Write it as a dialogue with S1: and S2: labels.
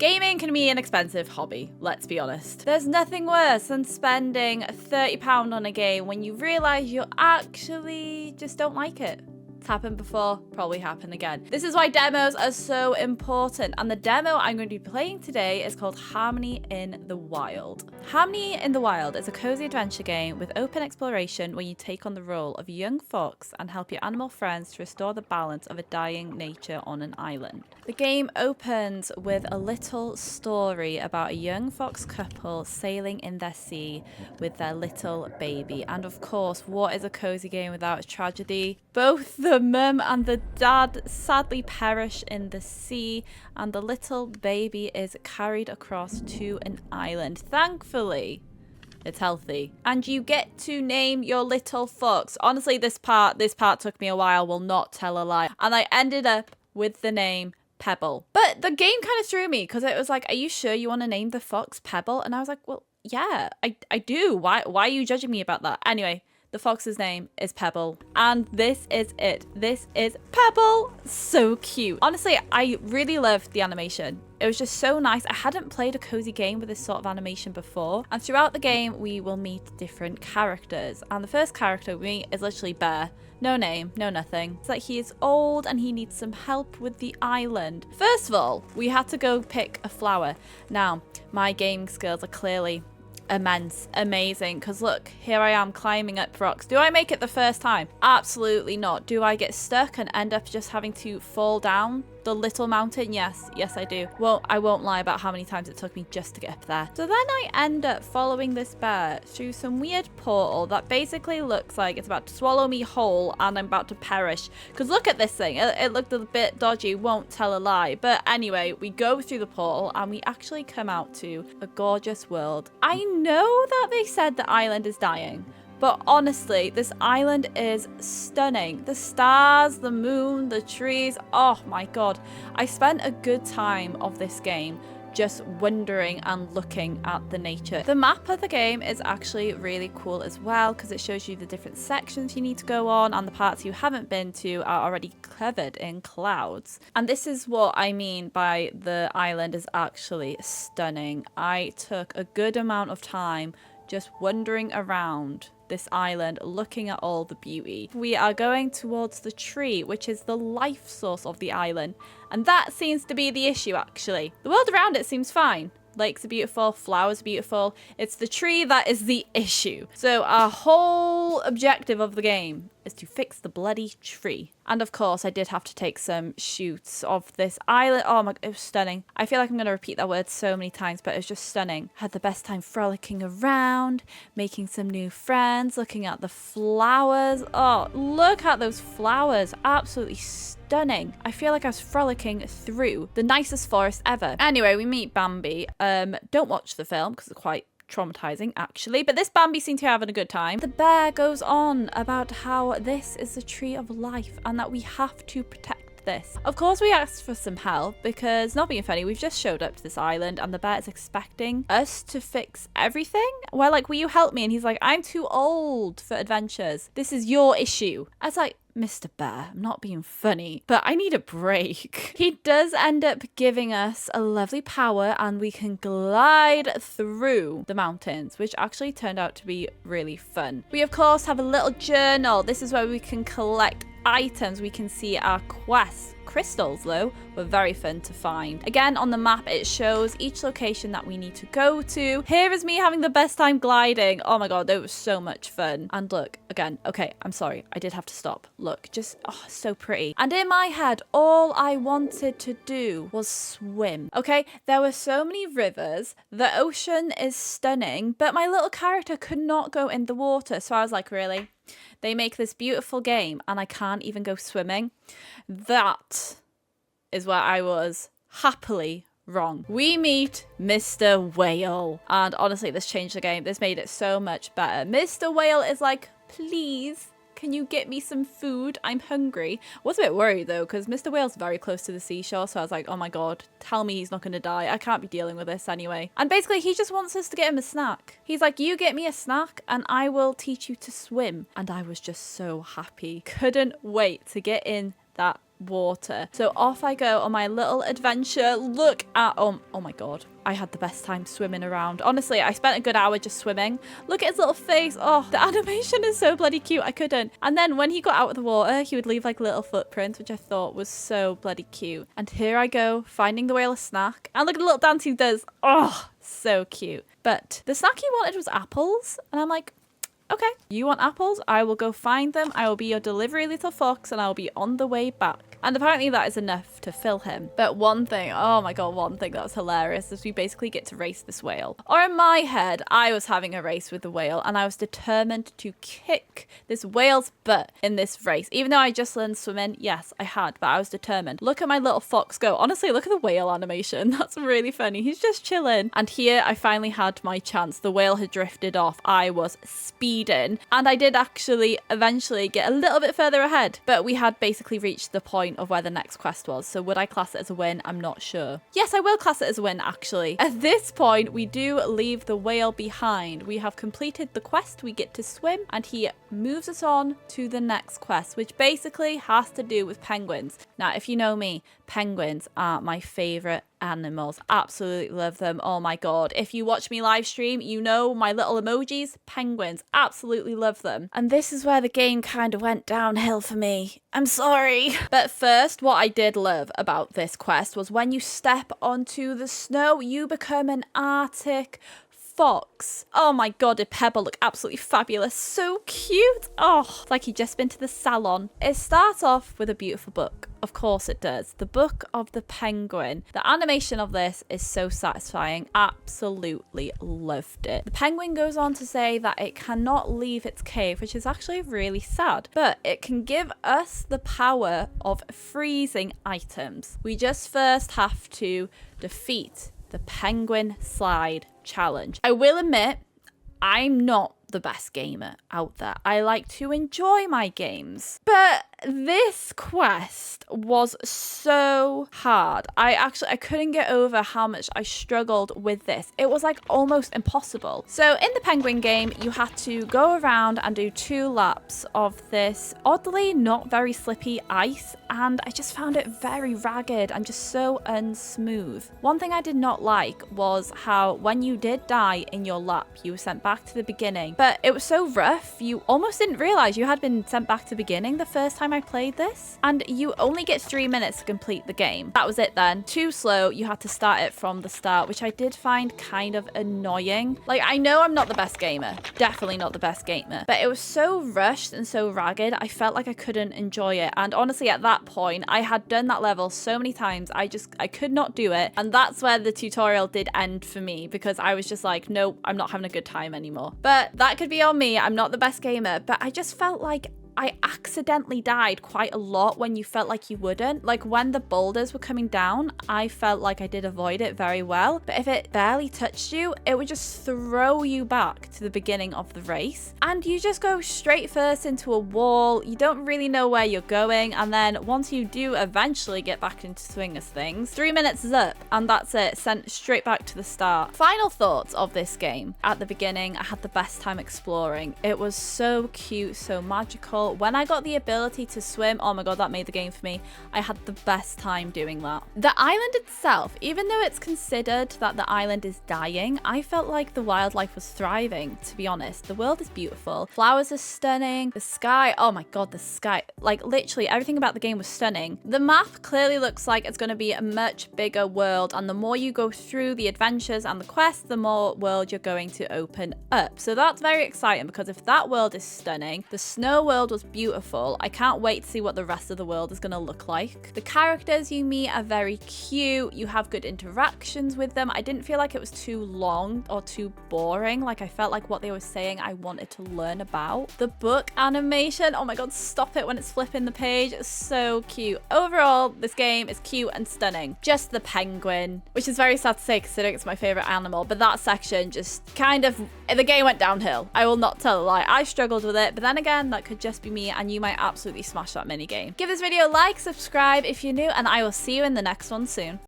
S1: Gaming can be an expensive hobby, let's be honest. There's nothing worse than spending £30 on a game when you realise you actually just don't like it. It's happened before, probably happen again. This is why demos are so important, and the demo I'm going to be playing today is called Harmony in the Wild. Harmony in the Wild is a cozy adventure game with open exploration where you take on the role of a young fox and help your animal friends to restore the balance of a dying nature on an island. The game opens with a little story about a young fox couple sailing in their sea with their little baby. And of course, what is a cozy game without a tragedy? Both the mum and the dad sadly perish in the sea, and the little baby is carried across to an island. Thankfully, it's healthy. And you get to name your little fox. Honestly, this part took me a while, will not tell a lie. And I ended up with the name Pebble. But the game kind of threw me because it was like, are you sure you want to name the fox Pebble? And I was like, well, yeah, I do. Why are you judging me about that? Anyway, the fox's name is Pebble, and this is it. This is Pebble. So cute. Honestly, I really loved the animation. It was just so nice. I hadn't played a cozy game with this sort of animation before. And throughout the game, we will meet different characters. And the first character we meet is literally Bear. No name, no nothing. It's like he is old and he needs some help with the island. First of all, we had to go pick a flower. Now, my gaming skills are clearly immense, amazing, because look, here I am climbing up rocks. Do I make it the first time? Absolutely not. Do I get stuck and end up just having to fall down the little mountain? Yes I do. Well, I won't lie about how many times it took me just to get up there. So then I end up following this bear through some weird portal that basically looks like it's about to swallow me whole and I'm about to perish. Because look at this thing, it looked a bit dodgy, won't tell a lie. But anyway, we go through the portal and we actually come out to a gorgeous world. I know that they said the island is dying, but honestly, this island is stunning. The stars, the moon, the trees. Oh my god. I spent a good time of this game just wondering and looking at the nature. The map of the game is actually really cool as well because it shows you the different sections you need to go on, and the parts you haven't been to are already covered in clouds. And this is what I mean by the island is actually stunning. I took a good amount of time just wandering around this island, looking at all the beauty. We are going towards the tree, which is the life source of the island. And that seems to be the issue, actually. The world around it seems fine. Lakes are beautiful, flowers are beautiful. It's the tree that is the issue. So our whole objective of the game is to fix the bloody tree. And of course, I did have to take some shoots of this island. Oh my, it was stunning. I feel like I'm going to repeat that word so many times, but it was just stunning. Had the best time frolicking around, making some new friends, looking at the flowers. Oh, look at those flowers. Absolutely stunning. I feel like I was frolicking through the nicest forest ever. Anyway, we meet Bambi. Don't watch the film because it's quite traumatizing actually, but this Bambi seems to be having a good time. The bear goes on about how this is the tree of life and that we have to protect this. Of course, we asked for some help because, not being funny, we've just showed up to this island and the bear is expecting us to fix everything. We're like, will you help me? And he's like, I'm too old for adventures. This is your issue. I was like, Mr. Bear, I'm not being funny, but I need a break. He does end up giving us a lovely power and we can glide through the mountains, which actually turned out to be really fun. We, of course, have a little journal. This is where we can collect items. We can see our quests. Crystals, though, were very fun to find. Again, on the map, it shows each location that we need to go to. Here is me having the best time gliding. Oh my god, that was so much fun. And look, again, okay, I'm sorry. I did have to stop. Look, just, oh, so pretty. And in my head, all I wanted to do was swim. Okay, there were so many rivers. The ocean is stunning, but my little character could not go in the water. So I was like, really? They make this beautiful game and I can't even go swimming? That is where I was happily wrong. We meet Mr. Whale. And honestly, this changed the game. This made it so much better. Mr. Whale is like, please, can you get me some food? I'm hungry. I was a bit worried though, because Mr. Whale's very close to the seashore. So I was like, oh my god, tell me he's not going to die. I can't be dealing with this anyway. And basically, he just wants us to get him a snack. He's like, you get me a snack and I will teach you to swim. And I was just so happy. Couldn't wait to get in that water. So off I go on my little adventure. Look at, oh my God. I had the best time swimming around. Honestly, I spent a good hour just swimming. Look at his little face. Oh, the animation is so bloody cute. I couldn't. And then when he got out of the water, he would leave like little footprints, which I thought was so bloody cute. And here I go, finding the whale a snack. And look at the little dance he does. Oh, so cute. But the snack he wanted was apples. And I'm like, okay, you want apples? I will go find them. I will be your delivery little fox and I'll be on the way back. And apparently that is enough to fill him. But one thing, oh my God, one thing that was hilarious is we basically get to race this whale. Or in my head, I was having a race with the whale and I was determined to kick this whale's butt in this race. Even though I just learned swimming, yes, I had, but I was determined. Look at my little fox go. Honestly, look at the whale animation. That's really funny. He's just chilling. And here I finally had my chance. The whale had drifted off. I was speeding. And I did actually eventually get a little bit further ahead. But we had basically reached the point of where the next quest was. So would I class it as a win? I'm not sure. Yes, I will class it as a win, actually. At this point, we do leave the whale behind. We have completed the quest. We get to swim and he moves us on to the next quest, which basically has to do with penguins. Now, if you know me, penguins are my favorite animals. Absolutely love them. Oh my God. If you watch me live stream, you know my little emojis, penguins. Absolutely love them. And this is where the game kind of went downhill for me. I'm sorry. But first, what I did love about this quest was when you step onto the snow, you become an Arctic fox. Oh my God, did Pebble look absolutely fabulous. So cute. Oh, it's like he'd just been to the salon. It starts off with a beautiful book. Of course it does. The Book of the Penguin. The animation of this is so satisfying. Absolutely loved it. The penguin goes on to say that it cannot leave its cave, which is actually really sad, but it can give us the power of freezing items. We just first have to defeat the penguin slide challenge. I will admit, I'm not the best gamer out there. I like to enjoy my games, but this quest was so hard. I couldn't get over how much I struggled with this. It was like almost impossible. So in the penguin game, you had to go around and do 2 laps of this oddly not very slippy ice, and I just found it very ragged and just so unsmooth. One thing I did not like was how when you did die in your lap, you were sent back to the beginning, but it was so rough, you almost didn't realize you had been sent back to the beginning the first time I played this, and you only get 3 minutes to complete the game. That was it then. Too slow, you had to start it from the start, which I did find kind of annoying. Like, I know I'm not the best gamer, definitely not the best gamer, but it was so rushed and so ragged, I felt like I couldn't enjoy it. And honestly, at that point, I had done that level so many times, I could not do it, and that's where the tutorial did end for me, because I was just like, nope, I'm not having a good time anymore. But that could be on me, I'm not the best gamer, but I just felt like I accidentally died quite a lot when you felt like you wouldn't. Like when the boulders were coming down, I felt like I did avoid it very well. But if it barely touched you, it would just throw you back to the beginning of the race. And you just go straight first into a wall. You don't really know where you're going. And then once you do eventually get back into swing of things, 3 minutes is up and that's it. Sent straight back to the start. Final thoughts of this game. At the beginning, I had the best time exploring. It was so cute, so magical. When I got the ability to swim, oh my God, that made the game for me. I had the best time doing that. The island itself, even though it's considered that the island is dying, I felt like the wildlife was thriving, to be honest. The world is beautiful. Flowers are stunning. The sky, oh my God, the sky. Like literally everything about the game was stunning. The map clearly looks like it's going to be a much bigger world, and the more you go through the adventures and the quests, the more world you're going to open up. So that's very exciting, because if that world is stunning, the snow world was beautiful. I can't wait to see what the rest of the world is going to look like. The characters you meet are very cute. You have good interactions with them. I didn't feel like it was too long or too boring. Like I felt like what they were saying I wanted to learn about. The book animation, oh my God, stop it when it's flipping the page. It's so cute. Overall, this game is cute and stunning. Just the penguin, which is very sad to say considering it's my favorite animal, but that section just kind of, the game went downhill. I will not tell a lie. I struggled with it, but then again, that could just be me, and you might absolutely smash that mini game. Give this video a like, subscribe if you're new, and I will see you in the next one soon.